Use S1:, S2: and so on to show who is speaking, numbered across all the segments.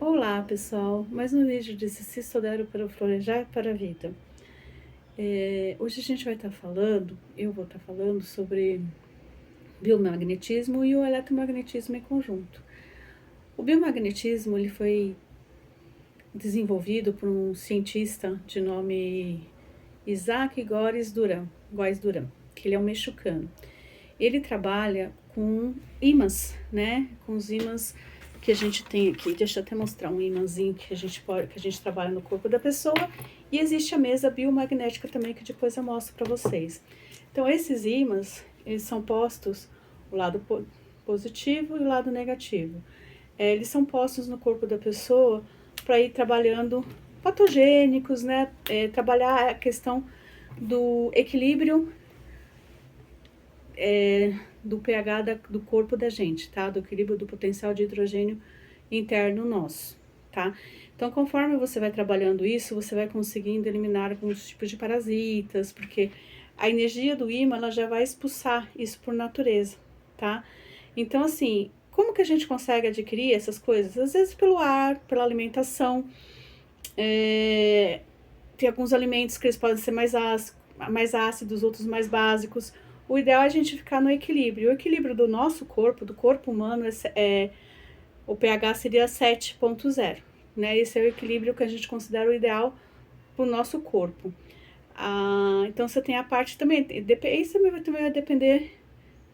S1: Olá pessoal, mais um vídeo de Se Estudar para Florejar para a Vida. Hoje a gente vai estar falando, eu vou estar falando sobre biomagnetismo e o eletromagnetismo em conjunto. O biomagnetismo ele foi desenvolvido por um cientista de nome Isaac Góes Duran, que ele é um mexicano. Ele trabalha com ímãs, né? Com os ímãs que a gente tem aqui. Deixa eu até mostrar um ímãzinho que a gente trabalha no corpo da pessoa. E existe a mesa biomagnética também, que depois eu mostro para vocês. Então, esses ímãs, eles são postos o lado positivo e o lado negativo. Eles são postos no corpo da pessoa para ir trabalhando patogênicos, né? Trabalhar a questão do equilíbrio do pH do corpo da gente, tá? Do equilíbrio do potencial de hidrogênio interno nosso, tá? Então, conforme você vai trabalhando isso, você vai conseguindo eliminar alguns tipos de parasitas, porque a energia do ímã, ela já vai expulsar isso por natureza, tá? Então, assim, como que a gente consegue adquirir essas coisas? Às vezes pelo ar, pela alimentação. Tem alguns alimentos que eles podem ser mais ácidos, outros mais básicos. O ideal é a gente ficar no equilíbrio. O equilíbrio do nosso corpo, do corpo humano, o pH seria 7,0, né? Esse é o equilíbrio que a gente considera o ideal para o nosso corpo. Então, você tem a parte também, isso também vai depender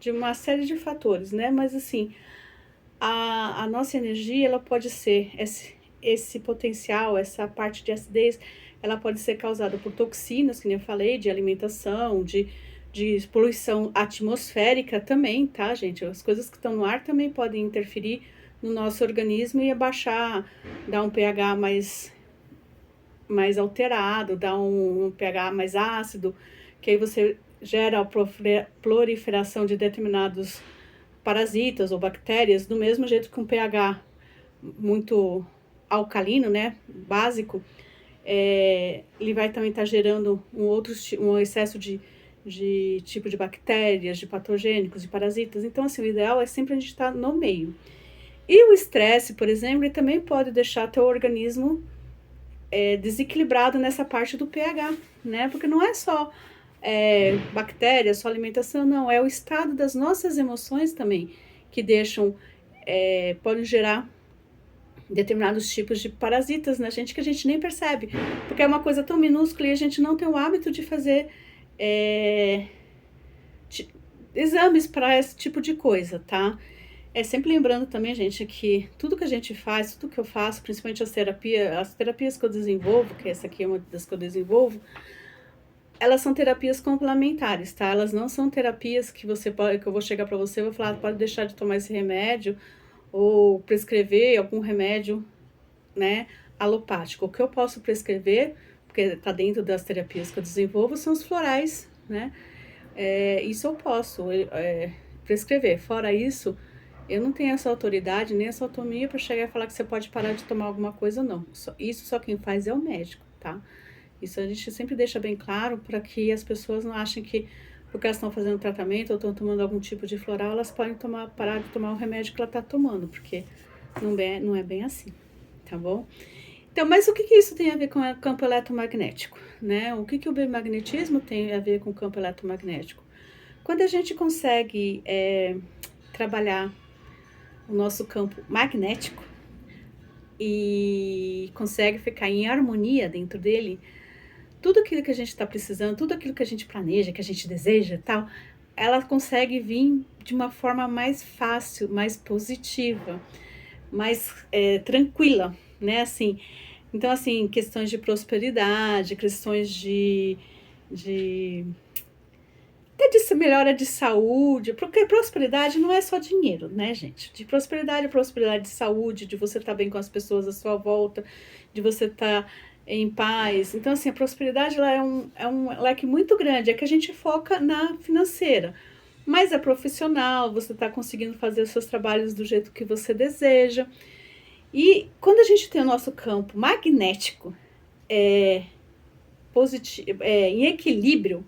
S1: de uma série de fatores, né? Mas, assim, a nossa energia, ela pode ser, esse potencial, essa parte de acidez, ela pode ser causada por toxinas, que nem eu falei, de alimentação, de poluição atmosférica também, tá, gente? As coisas que estão no ar também podem interferir no nosso organismo e abaixar, dar um pH mais alterado, dar um pH mais ácido, que aí você gera a proliferação de determinados parasitas ou bactérias, do mesmo jeito que um pH muito alcalino, né, básico, ele vai também estar gerando um excesso de tipo de bactérias, de patogênicos, de parasitas. Então, assim, o ideal é sempre a gente estar no meio. E o estresse, por exemplo, ele também pode deixar teu organismo desequilibrado nessa parte do pH, né? Porque não é só bactérias, só alimentação, não. É o estado das nossas emoções também que podem gerar determinados tipos de parasitas na gente que a gente nem percebe, porque é uma coisa tão minúscula e a gente não tem o hábito de fazer exames para esse tipo de coisa, tá? Sempre lembrando também, gente, que tudo que a gente faz, tudo que eu faço, principalmente as terapias que eu desenvolvo, que essa aqui é uma das que eu desenvolvo, elas são terapias complementares, tá? Elas não são terapias que eu vou chegar para você e vou falar, pode deixar de tomar esse remédio, ou prescrever algum remédio, né, alopático. O que eu posso prescrever, porque está dentro das terapias que eu desenvolvo, são os florais, né? Isso eu posso prescrever. Fora isso, eu não tenho essa autoridade, nem essa autonomia para chegar e falar que você pode parar de tomar alguma coisa, não. Isso só quem faz é o médico, tá? Isso a gente sempre deixa bem claro para que as pessoas não achem que porque elas estão fazendo tratamento ou estão tomando algum tipo de floral, elas podem parar de tomar o remédio que ela está tomando, porque não é bem assim, tá bom? Então, mas o que isso tem a ver com o campo eletromagnético, né? O que o biomagnetismo tem a ver com o campo eletromagnético? Quando a gente consegue trabalhar o nosso campo magnético e consegue ficar em harmonia dentro dele, tudo aquilo que a gente está precisando, tudo aquilo que a gente planeja, que a gente deseja e tal, ela consegue vir de uma forma mais fácil, mais positiva, mais tranquila, né? Assim, então, assim, questões de prosperidade, questões até de melhora de saúde, porque prosperidade não é só dinheiro, né, gente? De prosperidade de saúde, de você estar bem com as pessoas à sua volta, de você estar em paz. Então, assim, a prosperidade ela é um leque muito grande, é que a gente foca na financeira. Mas é profissional, você está conseguindo fazer os seus trabalhos do jeito que você deseja. E quando a gente tem o nosso campo magnético positivo, em equilíbrio,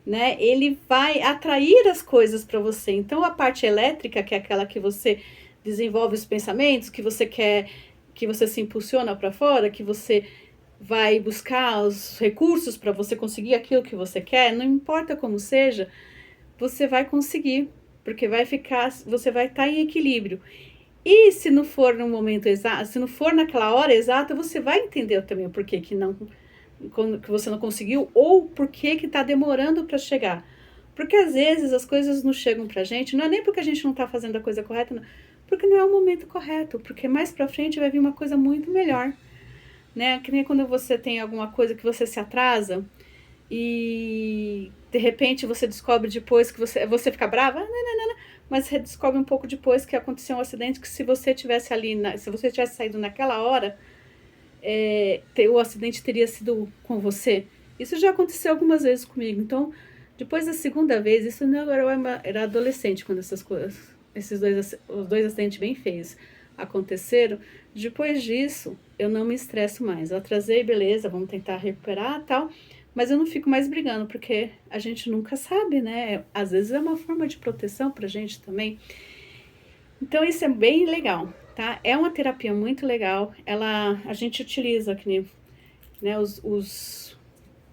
S1: né, ele vai atrair as coisas para você. Então, a parte elétrica, que é aquela que você desenvolve os pensamentos, que você quer que você se impulsiona para fora, que você vai buscar os recursos para você conseguir aquilo que você quer, não importa como seja, você vai conseguir, porque você vai estar em equilíbrio. E se não for no momento exato, se não for naquela hora exata, você vai entender também o porquê que você não conseguiu, ou porquê que está demorando para chegar. Porque às vezes as coisas não chegam pra gente, não é nem porque a gente não está fazendo a coisa correta, não, porque não é o momento correto, porque mais pra frente vai vir uma coisa muito melhor, né? Que nem quando você tem alguma coisa que você se atrasa e de repente você descobre depois que você fica brava, mas você descobre um pouco depois que aconteceu um acidente, que se você tivesse se você tivesse saído naquela hora, o acidente teria sido com você. Isso já aconteceu algumas vezes comigo. Então, depois da segunda vez, isso não era adolescente quando essas coisas, os dois acidentes bem feios aconteceram. Depois disso, eu não me estresso mais. Eu atrasei, beleza, vamos tentar recuperar e tal. Mas eu não fico mais brigando, porque a gente nunca sabe, né? Às vezes é uma forma de proteção pra gente também. Então isso é bem legal, tá? É uma terapia muito legal. A gente utiliza aqui, né, os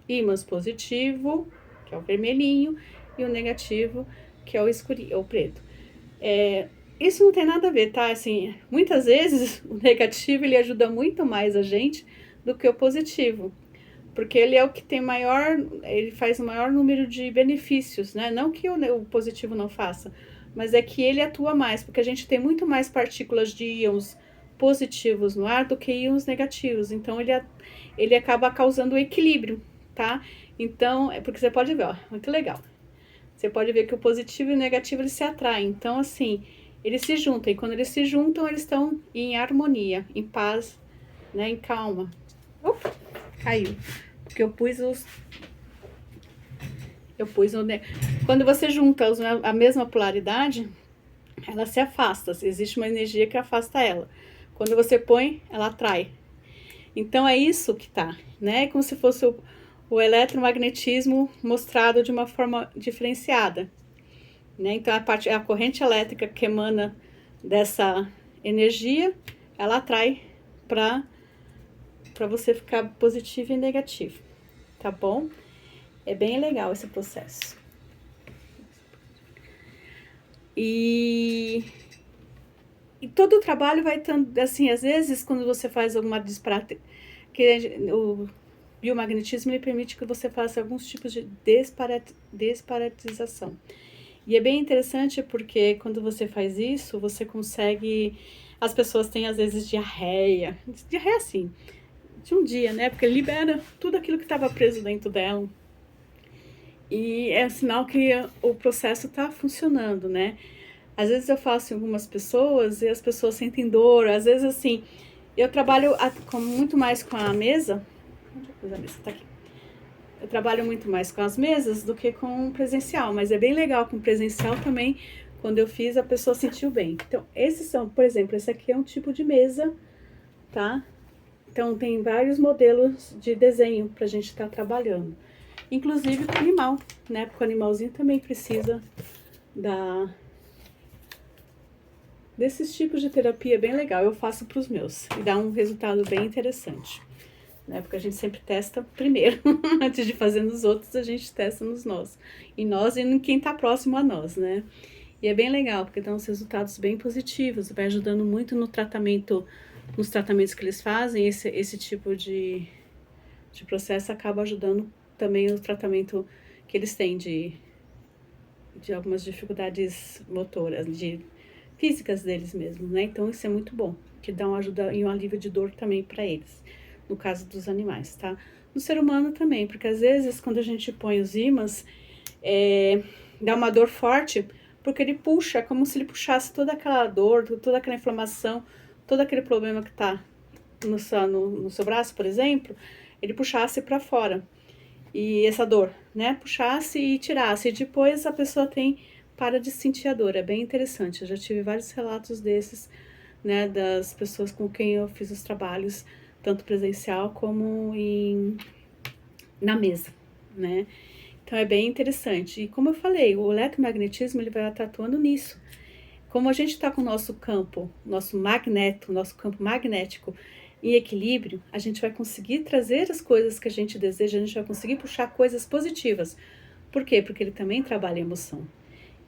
S1: ímãs positivo, que é o vermelhinho, e o negativo, que é o escurinho, o preto. Isso não tem nada a ver, tá? Assim, muitas vezes o negativo ele ajuda muito mais a gente do que o positivo, porque ele é o que tem ele faz o maior número de benefícios, né? Não que o positivo não faça, mas é que ele atua mais, porque a gente tem muito mais partículas de íons positivos no ar do que íons negativos, então ele acaba causando equilíbrio, tá? Então, porque você pode ver, ó, muito legal. Você pode ver que o positivo e o negativo eles se atraem, então assim, eles se juntam, e quando eles se juntam, eles estão em harmonia, em paz, né, em calma. Opa, caiu. Porque quando você junta a mesma polaridade, ela se afasta. Existe uma energia que afasta ela. Quando você põe, ela atrai. Então é isso que tá, né? Como se fosse o eletromagnetismo mostrado de uma forma diferenciada, né? Então a corrente elétrica que emana dessa energia, ela atrai para você ficar positivo e negativo, tá bom? É bem legal esse processo. E todo o trabalho vai estando, assim, às vezes, quando você faz alguma disparate, que o biomagnetismo ele permite que você faça alguns tipos de desparatização. E é bem interessante porque quando você faz isso, você consegue... As pessoas têm, às vezes, diarreia assim, de um dia, né? Porque libera tudo aquilo que estava preso dentro dela. E é sinal que o processo está funcionando, né? Às vezes eu faço em algumas pessoas e as pessoas sentem dor. Às vezes, assim, eu trabalho muito mais com a mesa. Onde eu pus a mesa? Tá aqui. Eu trabalho muito mais com as mesas do que com o presencial, mas é bem legal com o presencial também. Quando eu fiz, a pessoa sentiu bem. Então, esses são, por exemplo, esse aqui é um tipo de mesa, tá? Então, tem vários modelos de desenho pra gente estar trabalhando. Inclusive com o animal, né? Porque o animalzinho também precisa desses tipos de terapia bem legal. Eu faço para os meus e dá um resultado bem interessante, né? Porque a gente sempre testa primeiro, antes de fazer nos outros, a gente testa nos nós. Em nós e em quem tá próximo a nós, né? E é bem legal, porque dá uns resultados bem positivos, vai ajudando muito no tratamento, nos tratamentos que eles fazem, esse tipo de processo acaba ajudando também no tratamento que eles têm de algumas dificuldades motoras, físicas deles mesmos, né? Então isso é muito bom, que dá uma ajuda e um alívio de dor também para eles, no caso dos animais, tá? No ser humano também, porque às vezes quando a gente põe os ímãs, dá uma dor forte, porque ele puxa, como se ele puxasse toda aquela dor, toda aquela inflamação, todo aquele problema que tá no seu braço, por exemplo, ele puxasse para fora. E essa dor, né? Puxasse e tirasse. E depois a pessoa para de sentir a dor. É bem interessante. Eu já tive vários relatos desses, né? Das pessoas com quem eu fiz os trabalhos, tanto presencial como na mesa, né? Então é bem interessante. E como eu falei, o eletromagnetismo ele vai estar atuando nisso. Como a gente está com o nosso campo, nosso campo magnético em equilíbrio, a gente vai conseguir trazer as coisas que a gente deseja, a gente vai conseguir puxar coisas positivas. Por quê? Porque ele também trabalha a emoção.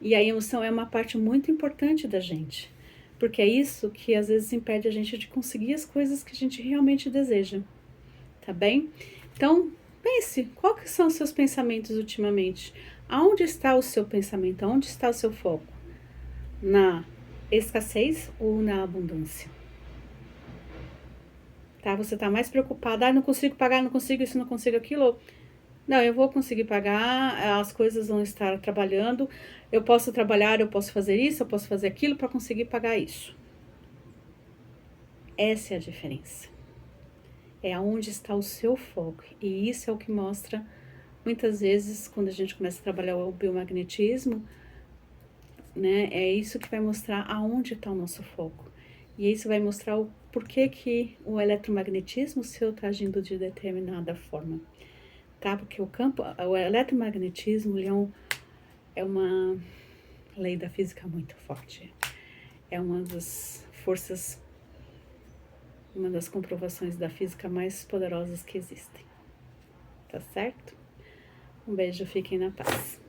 S1: E a emoção é uma parte muito importante da gente, porque é isso que às vezes impede a gente de conseguir as coisas que a gente realmente deseja, tá bem? Então, pense, quais são os seus pensamentos ultimamente? Aonde está o seu pensamento? Aonde está o seu foco? Na escassez ou na abundância? Tá? Você está mais preocupada, não consigo pagar, não consigo isso, não consigo aquilo. Não, eu vou conseguir pagar, as coisas vão estar trabalhando, eu posso trabalhar, eu posso fazer isso, eu posso fazer aquilo para conseguir pagar isso. Essa é a diferença. É aonde está o seu foco. E isso é o que mostra, muitas vezes, quando a gente começa a trabalhar o biomagnetismo, né? É isso que vai mostrar aonde está o nosso foco. E isso vai mostrar o porquê que o eletromagnetismo seu está agindo de determinada forma. Tá? Porque o eletromagnetismo é uma lei da física muito forte. É uma das forças, uma das comprovações da física mais poderosas que existem. Tá certo? Um beijo, fiquem na paz.